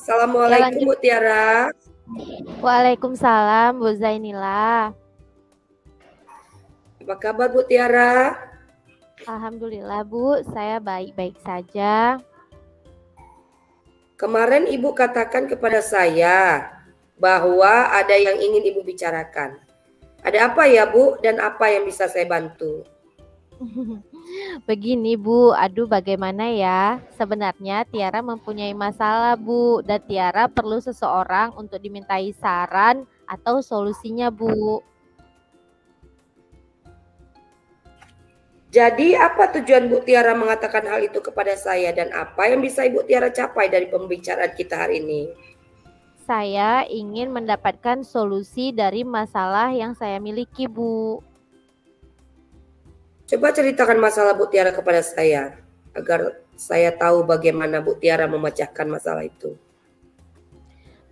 Ya Assalamualaikum lanjut. Bu Tiara. Waalaikumsalam Bu Zainila. Apa kabar Bu Tiara? Alhamdulillah Bu, saya baik-baik saja. Kemarin Ibu katakan kepada saya bahwa ada yang ingin Ibu bicarakan. Ada apa ya Bu dan apa yang bisa saya bantu? Begini Bu, aduh bagaimana ya? Sebenarnya Tiara mempunyai masalah Bu, dan Tiara perlu seseorang untuk dimintai saran atau solusinya Bu. Jadi apa tujuan Bu Tiara mengatakan hal itu kepada saya dan apa yang bisa Ibu Tiara capai dari pembicaraan kita hari ini? Saya ingin mendapatkan solusi dari masalah yang saya miliki Bu. Coba ceritakan masalah Bu Tiara kepada saya agar saya tahu bagaimana Bu Tiara memecahkan masalah itu.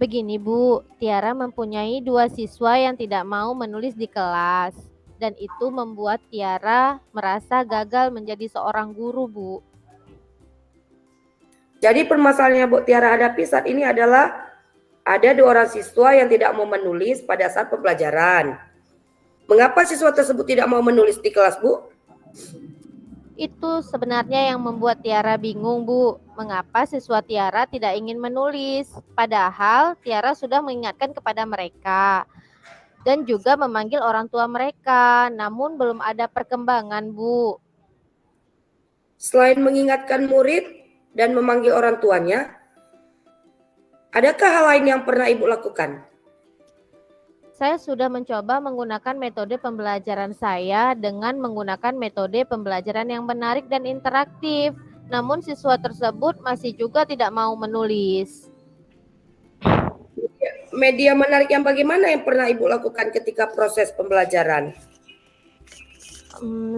Begini Bu, Tiara mempunyai 2 siswa yang tidak mau menulis di kelas, dan itu membuat Tiara merasa gagal menjadi seorang guru Bu. Jadi permasalahan yang Bu Tiara hadapi saat ini adalah ada 2 orang siswa yang tidak mau menulis pada saat pembelajaran. Mengapa siswa tersebut tidak mau menulis di kelas Bu? Itu sebenarnya yang membuat Tiara bingung Bu, mengapa siswa Tiara tidak ingin menulis, padahal Tiara sudah mengingatkan kepada mereka dan juga memanggil orang tua mereka, namun belum ada perkembangan Bu. Selain mengingatkan murid dan memanggil orang tuanya, adakah hal lain yang pernah Ibu lakukan? Saya sudah mencoba menggunakan metode pembelajaran saya dengan menggunakan metode pembelajaran yang menarik dan interaktif. Namun siswa tersebut masih juga tidak mau menulis. Media menarik yang bagaimana yang pernah Ibu lakukan ketika proses pembelajaran?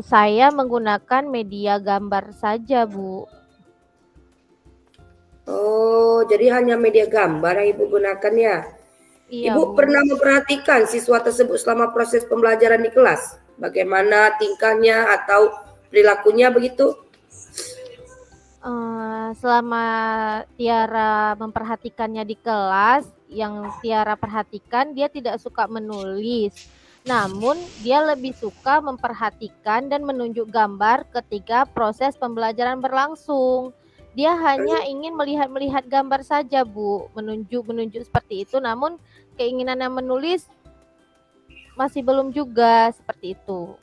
Saya menggunakan media gambar saja, Bu. Oh, jadi hanya media gambar yang Ibu gunakan ya? Iya, Ibu Bu. pernah memperhatikan siswa tersebut selama proses pembelajaran di kelas? Bagaimana tingkahnya atau perilakunya begitu? Selama Tiara memperhatikannya di kelas, yang Tiara perhatikan dia tidak suka menulis. Namun dia lebih suka memperhatikan dan menunjuk gambar ketika proses pembelajaran berlangsung. Dia hanya ingin melihat-melihat gambar saja, Bu, menunjuk seperti itu. Namun keinginannya menulis masih belum juga seperti itu.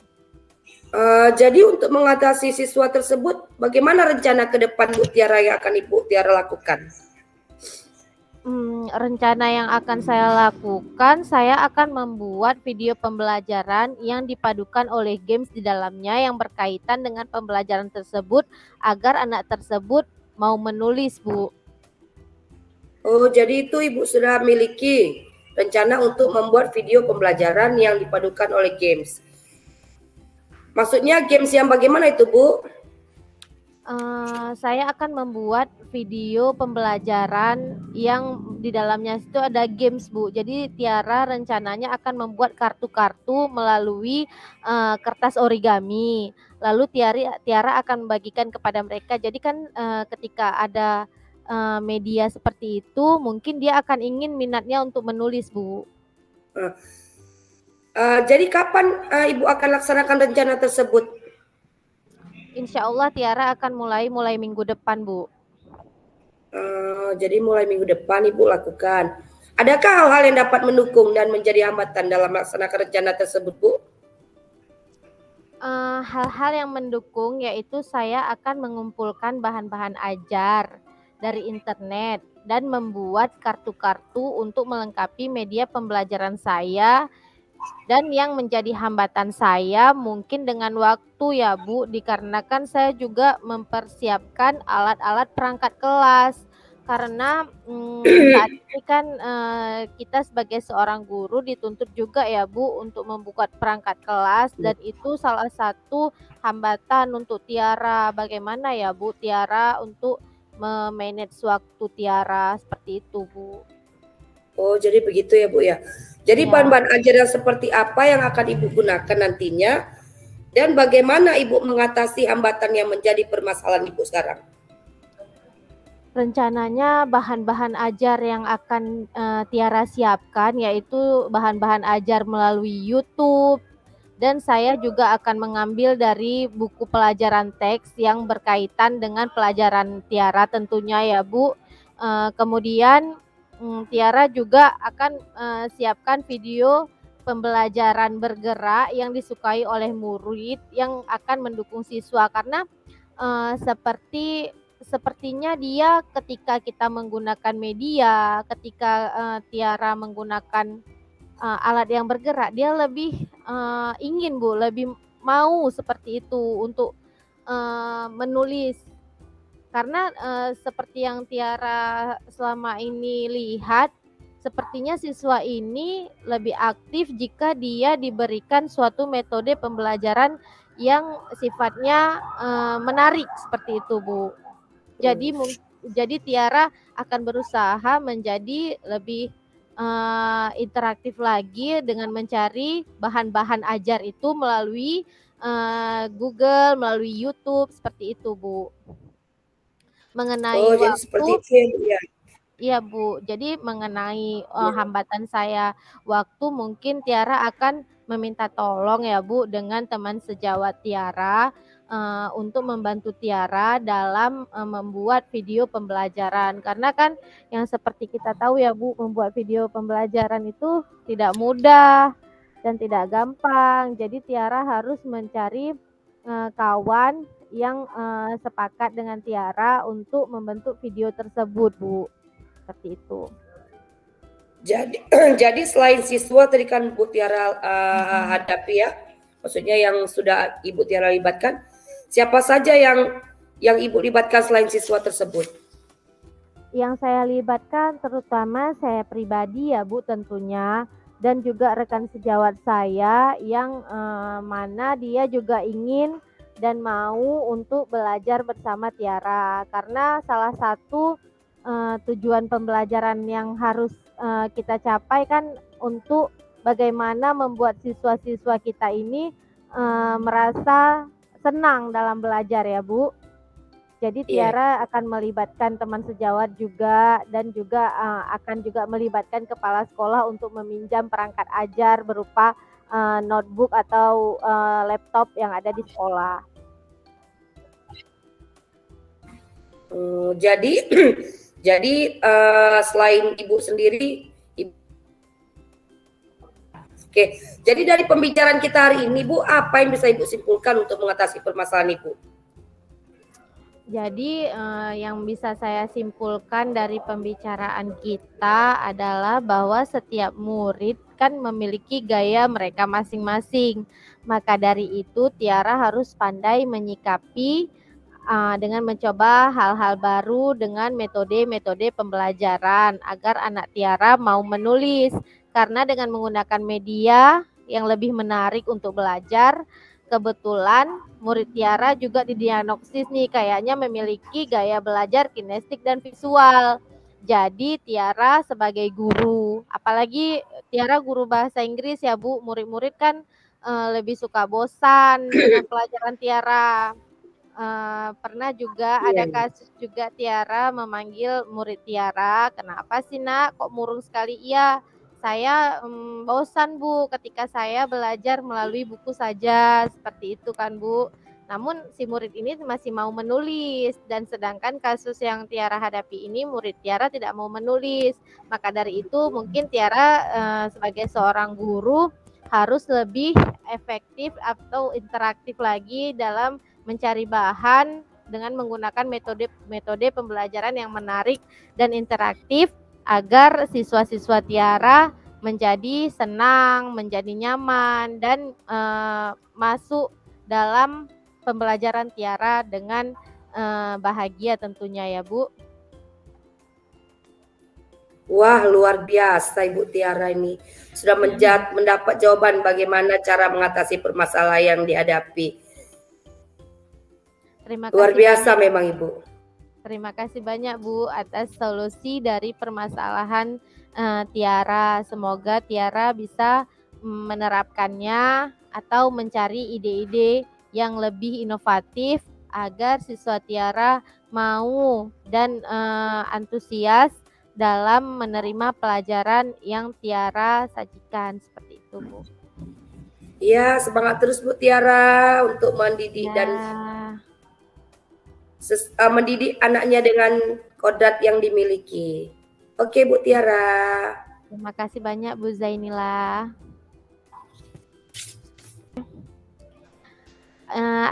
Jadi untuk mengatasi siswa tersebut, bagaimana rencana ke depan Bu Tiara yang akan Ibu Tiara lakukan? Rencana yang akan saya lakukan, saya akan membuat video pembelajaran yang dipadukan oleh games di dalamnya yang berkaitan dengan pembelajaran tersebut agar anak tersebut mau menulis, Bu. Oh, jadi itu Ibu sudah miliki rencana untuk membuat video pembelajaran yang dipadukan oleh games. Maksudnya games yang bagaimana itu, Bu? Saya akan membuat video pembelajaran yang di dalamnya itu ada games, Bu. Jadi Tiara rencananya akan membuat kartu-kartu melalui kertas origami. Lalu Tiara akan membagikan kepada mereka. Jadi kan ketika ada media seperti itu, mungkin dia akan ingin minatnya untuk menulis, Bu. Jadi kapan Ibu akan laksanakan rencana tersebut? Insya Allah Tiara akan mulai minggu depan, Bu. Jadi mulai minggu depan Ibu lakukan. Adakah hal-hal yang dapat mendukung dan menjadi hambatan dalam melaksanakan rencana tersebut, Bu? Hal-hal yang mendukung yaitu saya akan mengumpulkan bahan-bahan ajar dari internet dan membuat kartu-kartu untuk melengkapi media pembelajaran saya. Dan yang menjadi hambatan saya mungkin dengan waktu ya Bu, dikarenakan saya juga mempersiapkan alat-alat perangkat kelas. Karena saat ini kan kita sebagai seorang guru dituntut juga ya Bu untuk membuat perangkat kelas, dan itu salah satu hambatan untuk Tiara. Bagaimana ya Bu Tiara untuk memanage waktu Tiara seperti itu, Bu? Oh, jadi begitu ya, Bu ya. Jadi Ya. bahan-bahan ajaran seperti apa yang akan Ibu gunakan nantinya dan bagaimana Ibu mengatasi hambatan yang menjadi permasalahan Ibu sekarang? Rencananya bahan-bahan ajar yang akan Tiara siapkan yaitu bahan-bahan ajar melalui YouTube, dan saya juga akan mengambil dari buku pelajaran teks yang berkaitan dengan pelajaran Tiara tentunya ya Bu. Kemudian Tiara juga akan siapkan video pembelajaran bergerak yang disukai oleh murid yang akan mendukung siswa, karena sepertinya dia ketika kita menggunakan media, ketika Tiara menggunakan alat yang bergerak, dia lebih ingin Bu, lebih mau seperti itu untuk menulis. Karena seperti yang Tiara selama ini lihat, sepertinya siswa ini lebih aktif jika dia diberikan suatu metode pembelajaran yang sifatnya menarik seperti itu Bu. Jadi Tiara akan berusaha menjadi lebih interaktif lagi dengan mencari bahan-bahan ajar itu melalui Google, melalui YouTube seperti itu Bu. Mengenai jadi seperti waktu, itu ya Bu ya. iya Bu, jadi mengenai hambatan saya waktu, mungkin Tiara akan meminta tolong ya Bu dengan teman sejawat Tiara untuk membantu Tiara dalam membuat video pembelajaran, karena kan yang seperti kita tahu ya Bu, membuat video pembelajaran itu tidak mudah dan tidak gampang. Jadi Tiara harus mencari kawan yang sepakat dengan Tiara untuk membentuk video tersebut Bu. Seperti itu. Jadi selain siswa tadi kan Bu Tiara hadapi ya, maksudnya yang sudah Ibu Tiara libatkan, siapa saja yang Ibu libatkan selain siswa tersebut? Yang saya libatkan terutama saya pribadi ya Bu tentunya, dan juga rekan sejawat saya yang mana dia juga ingin dan mau untuk belajar bersama Tiara, karena salah satu tujuan pembelajaran yang harus kita capai kan untuk bagaimana membuat siswa-siswa kita ini merasa senang dalam belajar ya Bu. Jadi Tiara akan melibatkan teman sejawat juga, dan juga akan juga melibatkan kepala sekolah untuk meminjam perangkat ajar berupa notebook atau laptop yang ada di sekolah. Jadi selain Ibu sendiri, jadi dari pembicaraan kita hari ini Bu, apa yang bisa Ibu simpulkan untuk mengatasi permasalahan Ibu? Jadi yang bisa saya simpulkan dari pembicaraan kita adalah bahwa setiap murid kan memiliki gaya mereka masing-masing. Maka dari itu Tiara harus pandai menyikapi dengan mencoba hal-hal baru dengan metode-metode pembelajaran agar anak Tiara mau menulis. Karena dengan menggunakan media yang lebih menarik untuk belajar, kebetulan murid Tiara juga didiagnosis nih kayaknya memiliki gaya belajar kinestik dan visual. Jadi Tiara sebagai guru, apalagi Tiara guru bahasa Inggris ya Bu, murid-murid kan lebih suka bosan dengan pelajaran Tiara. Pernah juga ada kasus juga Tiara memanggil murid Tiara, "Kenapa sih Nak, kok murung sekali?" "Iya, saya bosan Bu ketika saya belajar melalui buku saja," seperti itu kan Bu. Namun si murid ini masih mau menulis, dan sedangkan kasus yang Tiara hadapi ini murid Tiara tidak mau menulis. Maka dari itu mungkin Tiara sebagai seorang guru harus lebih efektif atau interaktif lagi dalam mencari bahan dengan menggunakan metode pembelajaran yang menarik dan interaktif agar siswa-siswa Tiara menjadi senang, menjadi nyaman, dan masuk dalam pembelajaran Tiara dengan bahagia tentunya ya Bu. Wah, luar biasa Ibu Tiara ini. Sudah mendapat jawaban bagaimana cara mengatasi permasalahan yang dihadapi. Luar biasa banyak, memang Ibu. Terima kasih banyak Bu atas solusi dari permasalahan Tiara. Semoga Tiara bisa menerapkannya atau mencari ide-ide yang lebih inovatif agar siswa Tiara mau dan antusias dalam menerima pelajaran yang Tiara sajikan, seperti itu, Bu. Iya, semangat terus Bu Tiara untuk mendidik dan mendidik anaknya dengan kodrat yang dimiliki. Oke Bu Tiara. Terima kasih banyak Bu Zainila.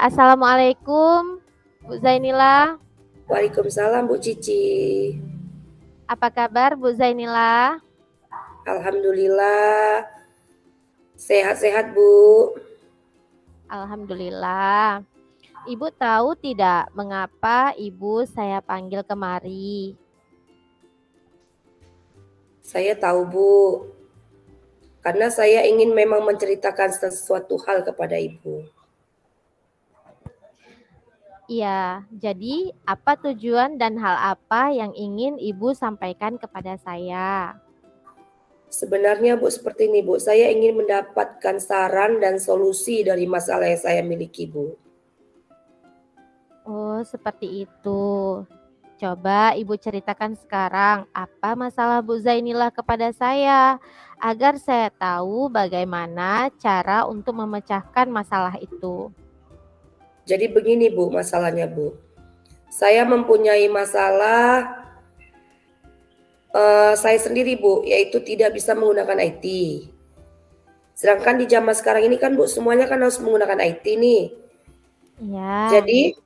Assalamualaikum Bu Zainila. Waalaikumsalam Bu Cici. Apa kabar Bu Zainila? Alhamdulillah. Sehat-sehat Bu. Alhamdulillah. Ibu tahu tidak mengapa Ibu saya panggil kemari? Saya tahu Bu. Karena saya ingin memang menceritakan sesuatu hal kepada Ibu. Iya, jadi apa tujuan dan hal apa yang ingin Ibu sampaikan kepada saya? Sebenarnya Bu seperti ini Bu, saya ingin mendapatkan saran dan solusi dari masalah yang saya miliki Bu. Oh, seperti itu. Coba Ibu ceritakan sekarang apa masalah Bu Zainila kepada saya, agar saya tahu bagaimana cara untuk memecahkan masalah itu. Jadi begini Bu masalahnya Bu. Saya mempunyai masalah saya sendiri Bu, yaitu tidak bisa menggunakan IT. Sedangkan di zaman sekarang ini kan Bu, semuanya kan harus menggunakan IT nih. Ya. Jadi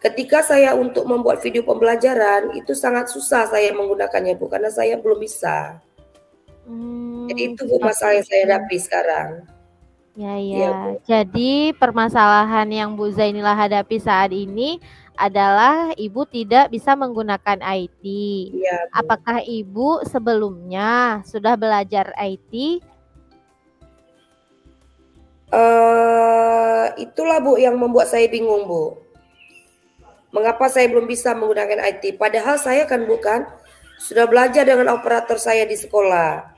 ketika saya untuk membuat video pembelajaran, itu sangat susah saya menggunakannya Bu, karena saya belum bisa. Jadi itu Bu masalah yang saya hadapi sekarang. Ya, Iya, Bu. Jadi permasalahan yang Bu Zainila hadapi saat ini adalah Ibu tidak bisa menggunakan IT. Iya, Bu. Apakah Ibu sebelumnya sudah belajar IT? Itulah Bu yang membuat saya bingung Bu. Mengapa saya belum bisa menggunakan IT? Padahal saya kan bukan sudah belajar dengan operator saya di sekolah.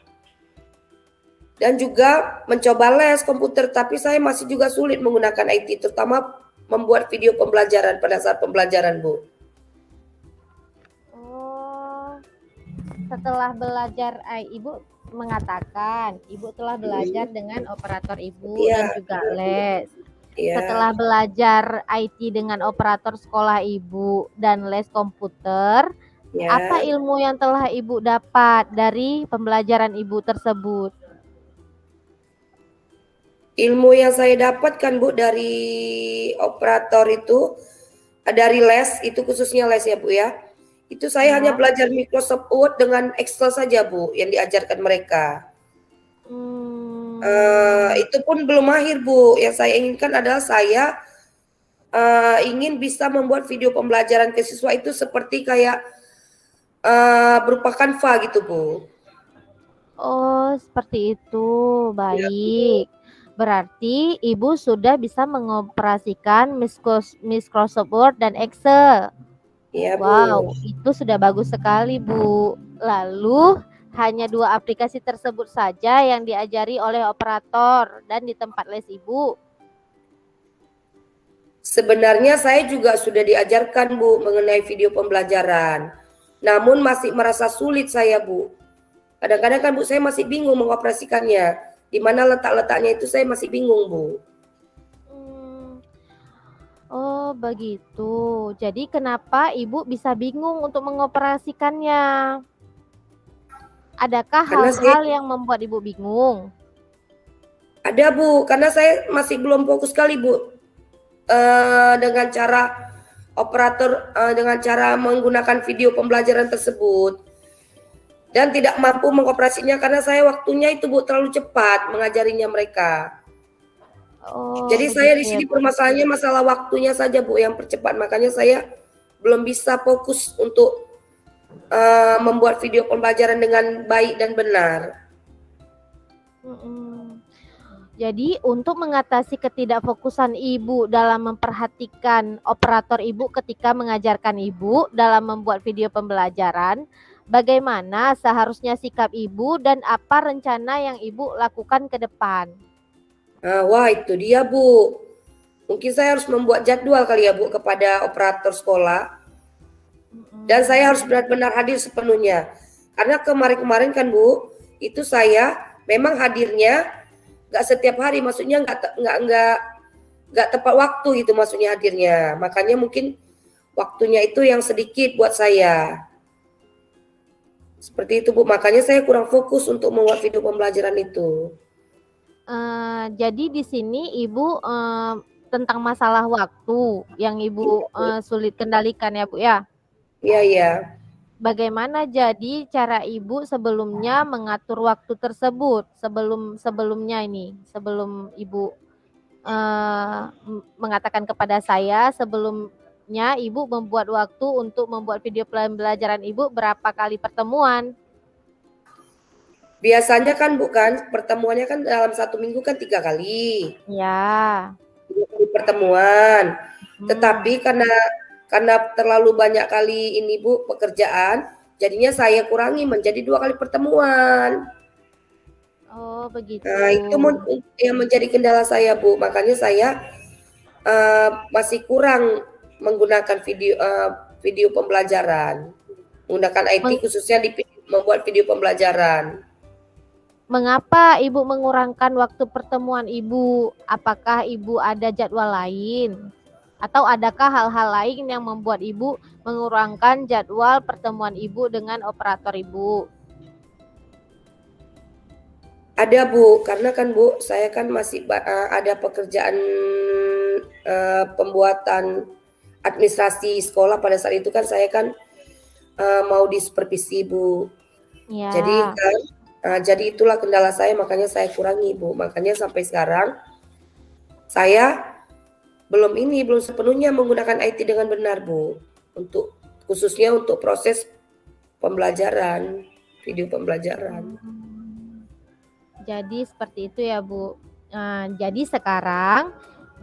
Dan juga mencoba les komputer, tapi saya masih juga sulit menggunakan IT, terutama membuat video pembelajaran pada saat pembelajaran, Bu. Oh, setelah belajar, Ibu mengatakan Ibu telah belajar dengan operator Ibu dan juga les. Setelah belajar IT dengan operator sekolah Ibu dan les komputer, apa ilmu yang telah Ibu dapat dari pembelajaran Ibu tersebut? Ilmu yang saya dapatkan Bu dari operator itu, dari les, itu khususnya les ya Bu ya. Itu saya hanya belajar Microsoft Word dengan Excel saja Bu yang diajarkan mereka. Itu pun belum akhir Bu. Yang saya inginkan adalah saya ingin bisa membuat video pembelajaran ke siswa itu seperti kayak berupa Canva gitu Bu. Oh, seperti itu. Baik. Ya, berarti Ibu sudah bisa mengoperasikan Microsoft Word dan Excel. Iya, Bu. Wow, itu sudah bagus sekali, Bu. Lalu, hanya 2 aplikasi tersebut saja yang diajari oleh operator dan di tempat les Ibu? Sebenarnya saya juga sudah diajarkan, Bu, mengenai video pembelajaran. Namun masih merasa sulit saya, Bu. Kadang-kadang kan Bu, saya masih bingung mengoperasikannya. Di mana letak-letaknya itu saya masih bingung, Bu. Oh, begitu. Jadi kenapa Ibu bisa bingung untuk mengoperasikannya? Adakah hal-hal yang membuat Ibu bingung? Ada, Bu. Karena saya masih belum fokus sekali, Bu. Dengan cara operator, dengan cara menggunakan video pembelajaran tersebut. Dan tidak mampu mengoperasinya karena saya waktunya itu Bu terlalu cepat mengajarinya mereka. Oh, jadi saya di sini permasalahannya masalah waktunya saja Bu yang percepat, makanya saya belum bisa fokus untuk membuat video pembelajaran dengan baik dan benar. Jadi untuk mengatasi ketidakfokusan Ibu dalam memperhatikan operator Ibu ketika mengajarkan Ibu dalam membuat video pembelajaran, bagaimana seharusnya sikap Ibu dan apa rencana yang Ibu lakukan ke depan? Wah, itu dia Bu. Mungkin saya harus membuat jadwal kali ya Bu kepada operator sekolah. Dan saya harus benar-benar hadir sepenuhnya. Karena kemarin-kemarin kan Bu, itu saya memang hadirnya nggak setiap hari, maksudnya nggak tepat waktu gitu maksudnya hadirnya. Makanya mungkin waktunya itu yang sedikit buat saya. Seperti itu Bu, makanya saya kurang fokus untuk membuat video pembelajaran itu. Jadi di sini Ibu tentang masalah waktu yang Ibu sulit kendalikan ya Bu ya? Iya, iya. Bagaimana jadi cara Ibu sebelumnya mengatur waktu tersebut sebelumnya ini, sebelum Ibu mengatakan kepada saya, sebelumnya Ibu membuat waktu untuk membuat video pembelajaran Ibu berapa kali pertemuan? Biasanya kan bukan pertemuannya kan dalam 1 minggu kan 3 kali. Ya. 3 kali pertemuan. Tetapi karena terlalu banyak kali ini Bu pekerjaan, jadinya saya kurangi menjadi 2 kali pertemuan. Oh begitu. Nah itu yang menjadi kendala saya Bu, makanya saya masih kurang menggunakan video pembelajaran, menggunakan IT khususnya di membuat video pembelajaran. Mengapa Ibu mengurangkan waktu pertemuan Ibu? Apakah Ibu ada jadwal lain? Atau adakah hal-hal lain yang membuat Ibu mengurangkan jadwal pertemuan Ibu dengan operator Ibu? Ada Bu, karena kan Bu, saya kan masih ada pekerjaan pembuatan administrasi sekolah pada saat itu kan saya kan mau disupervisi Bu. Ya. Jadi itulah kendala saya, makanya saya kurangi Bu. Makanya sampai sekarang saya belum sepenuhnya menggunakan IT dengan benar Bu. Khususnya untuk proses pembelajaran, video pembelajaran. Jadi seperti itu ya Bu. Jadi sekarang,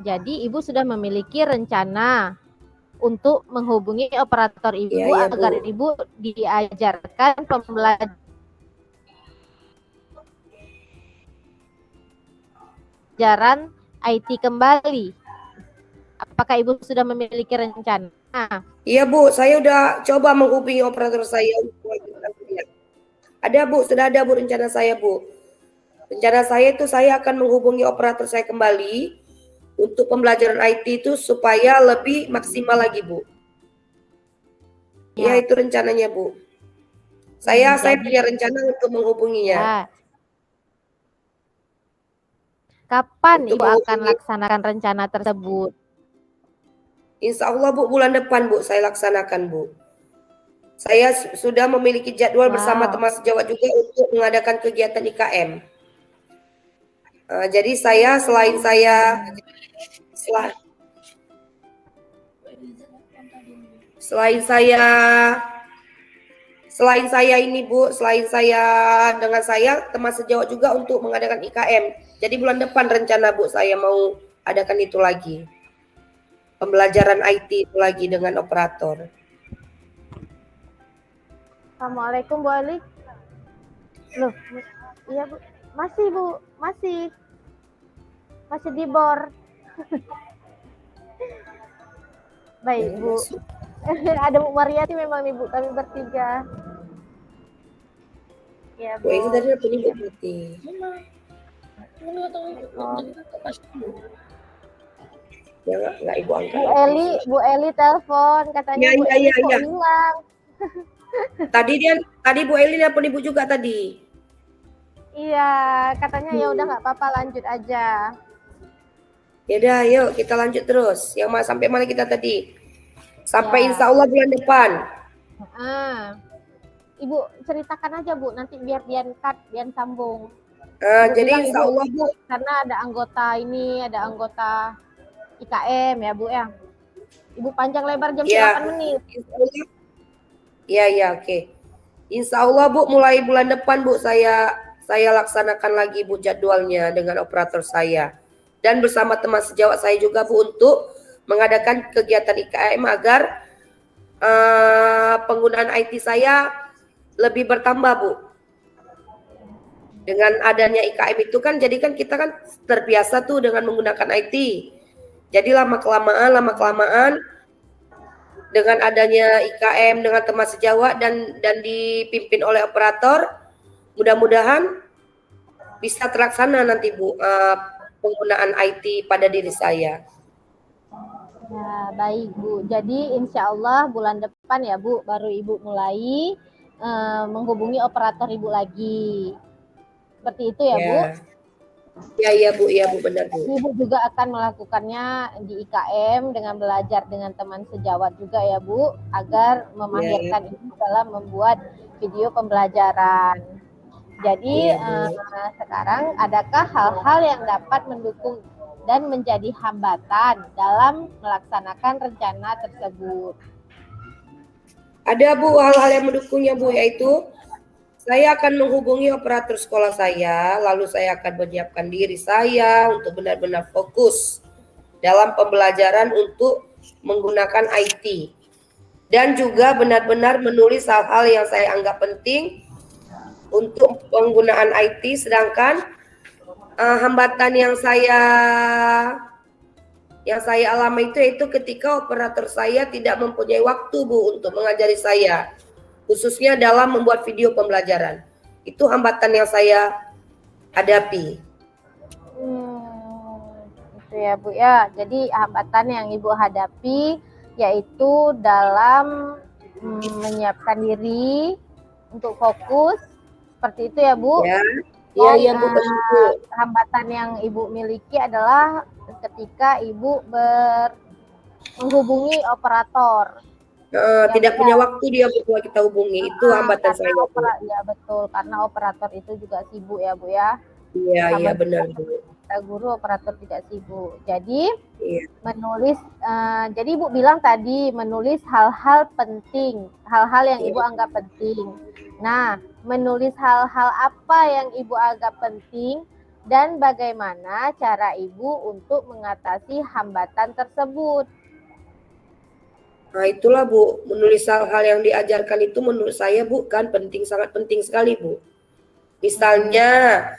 Ibu sudah memiliki rencana untuk menghubungi operator Ibu agar Bu. Ibu diajarkan pembelajaran IT kembali. Apakah Ibu sudah memiliki rencana? Iya Bu, saya udah coba menghubungi operator saya. Ada Bu, sudah ada Bu rencana saya Bu. Rencana saya itu saya akan menghubungi operator saya kembali untuk pembelajaran IT itu supaya lebih maksimal lagi Bu. Ya itu rencananya Bu. Saya punya rencana untuk menghubunginya. Ya. Kapan Ibu akan laksanakan rencana tersebut? Insya Allah Bu, bulan depan Bu saya laksanakan Bu. Saya sudah memiliki jadwal bersama teman sejawat juga untuk mengadakan kegiatan IKM. Jadi saya selain ini Bu, selain saya dengan saya teman sejawat juga untuk mengadakan IKM. Jadi bulan depan rencana Bu saya mau adakan itu lagi. Pembelajaran IT itu lagi dengan operator. Assalamualaikum Bu Ali. Loh, iya Bu. Masih Bu, masih di bor. Baik Bu. Ada Bu Mariati memang nih Bu, kami bertiga. Ya Bu. Ini tadi apa nih Bu berarti? Ya nggak Ibu angkat. Bu Eli telepon katanya Bu Eli kok hilang. Tadi Bu Eli nelpon Ibu juga tadi. Iya, katanya ya udah nggak apa-apa lanjut aja. Ya udah, yuk kita lanjut terus. Sampai mana kita tadi? Sampai insya Allah bulan depan. Ibu ceritakan aja Bu, nanti biar diangkat, biar sambung. Jadi insya Allah Bu. Karena ada anggota IKM ya Bu ya. Ibu panjang lebar jam 8 menit. Iya, oke. Insya Allah Bu, mulai bulan depan Bu saya laksanakan lagi Bu jadwalnya dengan operator saya. Dan bersama teman sejawat saya juga Bu untuk mengadakan kegiatan IKM agar penggunaan IT saya lebih bertambah Bu. Dengan adanya IKM itu kan jadi kan kita kan terbiasa tuh dengan menggunakan IT. Jadi lama-kelamaan dengan adanya IKM dengan teman sejawat dan dipimpin oleh operator, mudah-mudahan bisa terlaksana nanti Bu penggunaan IT pada diri saya. Ya, baik Bu. Jadi insya Allah bulan depan ya Bu, baru Ibu mulai menghubungi operator Ibu lagi. Seperti itu ya Bu? Ya Bu, iya Bu, benar Bu. Ibu juga akan melakukannya di IKM dengan belajar dengan teman sejawat juga ya Bu, agar memahirkan Ibu dalam membuat video pembelajaran. Jadi sekarang adakah hal-hal yang dapat mendukung dan menjadi hambatan dalam melaksanakan rencana tersebut? Ada Bu hal-hal yang mendukungnya Bu, yaitu saya akan menghubungi operator sekolah saya, lalu saya akan menyiapkan diri saya untuk benar-benar fokus dalam pembelajaran untuk menggunakan IT. Dan juga benar-benar menulis hal-hal yang saya anggap penting untuk penggunaan IT, sedangkan hambatan yang saya alami itu yaitu ketika operator saya tidak mempunyai waktu Bu untuk mengajari saya, khususnya dalam membuat video pembelajaran. Itu hambatan yang saya hadapi. Itu ya Bu ya. Jadi hambatan yang Ibu hadapi yaitu dalam menyiapkan diri untuk fokus, seperti itu ya Bu. Iya Bu, betul. Hambatan yang Ibu miliki adalah ketika Ibu menghubungi operator. Tidak punya waktu dia buat kita hubungi, itu hambatan saya. Ya betul, karena operator itu juga sibuk ya Bu ya. Iya benar Bu. Kita guru operator tidak sibuk. Jadi menulis, jadi Ibu bilang tadi menulis hal-hal penting, hal-hal yang Ibu anggap penting. Nah, menulis hal-hal apa yang Ibu anggap penting dan bagaimana cara Ibu untuk mengatasi hambatan tersebut? Nah itulah Bu, menulis hal-hal yang diajarkan itu menurut saya Bu kan penting, sangat penting sekali Bu. Misalnya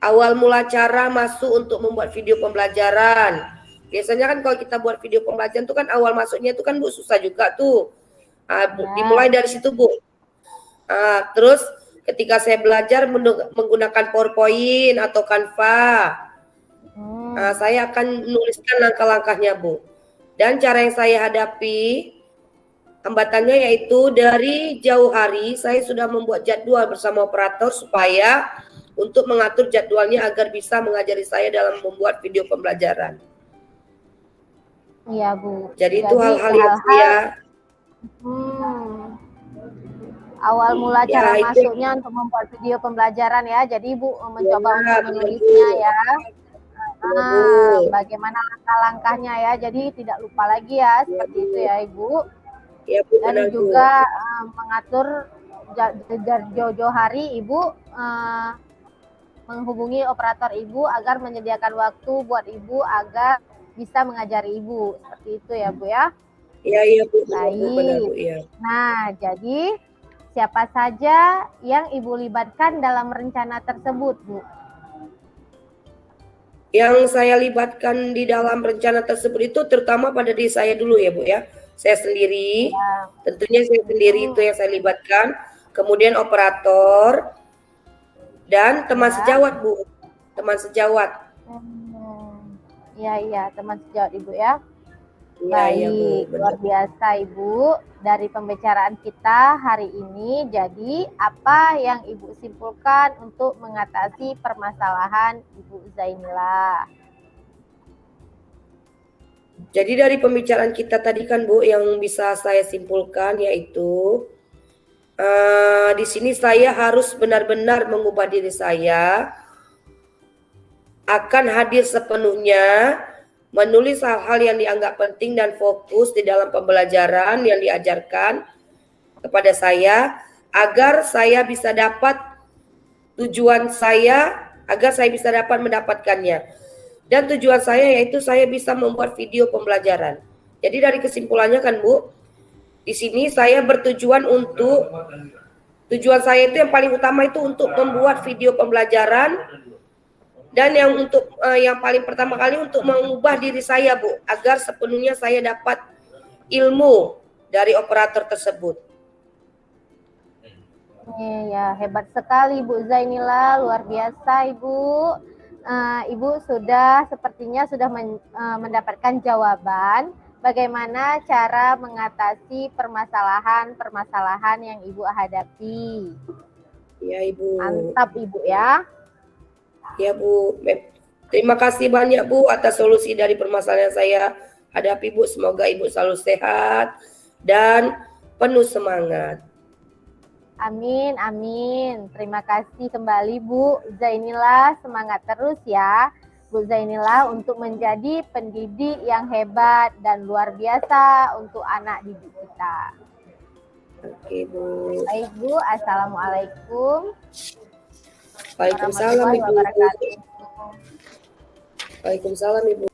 awal mula cara masuk untuk membuat video pembelajaran. Biasanya kan kalau kita buat video pembelajaran itu kan awal masuknya itu kan Bu susah juga tuh. Dimulai dari situ Bu. Terus ketika saya belajar menggunakan PowerPoint atau Canva, saya akan menuliskan langkah-langkahnya Bu. Dan cara yang saya hadapi hambatannya yaitu dari jauh hari saya sudah membuat jadwal bersama operator supaya untuk mengatur jadwalnya agar bisa mengajari saya dalam membuat video pembelajaran. Iya Bu. Jadi itu hal-hal yang saya awal mula cara masuknya untuk membuat video pembelajaran ya. Jadi Ibu mencoba untuk menulisnya ya. Bagaimana langkah-langkahnya ya. Jadi tidak lupa lagi ya, seperti itu ya Ibu. Ya, Bu, dan juga mengatur jauh-jauh hari Ibu menghubungi operator Ibu agar menyediakan waktu buat Ibu agar bisa mengajari Ibu. Seperti itu ya Bu ya. Iya Bu. Baik. Bu, ya. Nah, jadi siapa saja yang Ibu libatkan dalam rencana tersebut, Bu? Yang saya libatkan di dalam rencana tersebut itu terutama pada diri saya dulu ya Bu ya. Saya sendiri, tentunya saya sendiri itu yang saya libatkan. Kemudian operator dan teman sejawat Bu, teman sejawat. Iya, teman sejawat Ibu ya. Baik, luar biasa Ibu. Dari pembicaraan kita hari ini, jadi apa yang Ibu simpulkan untuk mengatasi permasalahan Ibu Zainila? Jadi dari pembicaraan kita tadi kan Bu, yang bisa saya simpulkan yaitu di sini saya harus benar-benar mengubah diri saya, akan hadir sepenuhnya, menulis hal-hal yang dianggap penting dan fokus di dalam pembelajaran yang diajarkan kepada saya, agar saya bisa dapat tujuan saya, agar saya bisa dapat mendapatkannya. Dan tujuan saya yaitu saya bisa membuat video pembelajaran. Jadi dari kesimpulannya kan Bu, di sini saya bertujuan untuk, tujuan saya itu yang paling utama itu untuk membuat video pembelajaran Dan yang paling pertama kali untuk mengubah diri saya, Bu, agar sepenuhnya saya dapat ilmu dari operator tersebut. Ya, hebat sekali Bu Zainila, luar biasa Ibu. Ibu sepertinya sudah mendapatkan jawaban bagaimana cara mengatasi permasalahan yang Ibu hadapi. Ya Ibu. Mantap Ibu ya. Ya Bu, terima kasih banyak Bu atas solusi dari permasalahan saya hadapi Bu. Semoga Ibu selalu sehat dan penuh semangat. Amin, amin. Terima kasih kembali Bu Zainila, semangat terus ya Bu Zainila untuk menjadi pendidik yang hebat dan luar biasa untuk anak didik kita. Oke Bu. Baik Bu, Assalamualaikum. Waalaikumsalam Ibu. Warahmatullahi wabarakatuh. Waalaikumsalam Ibu.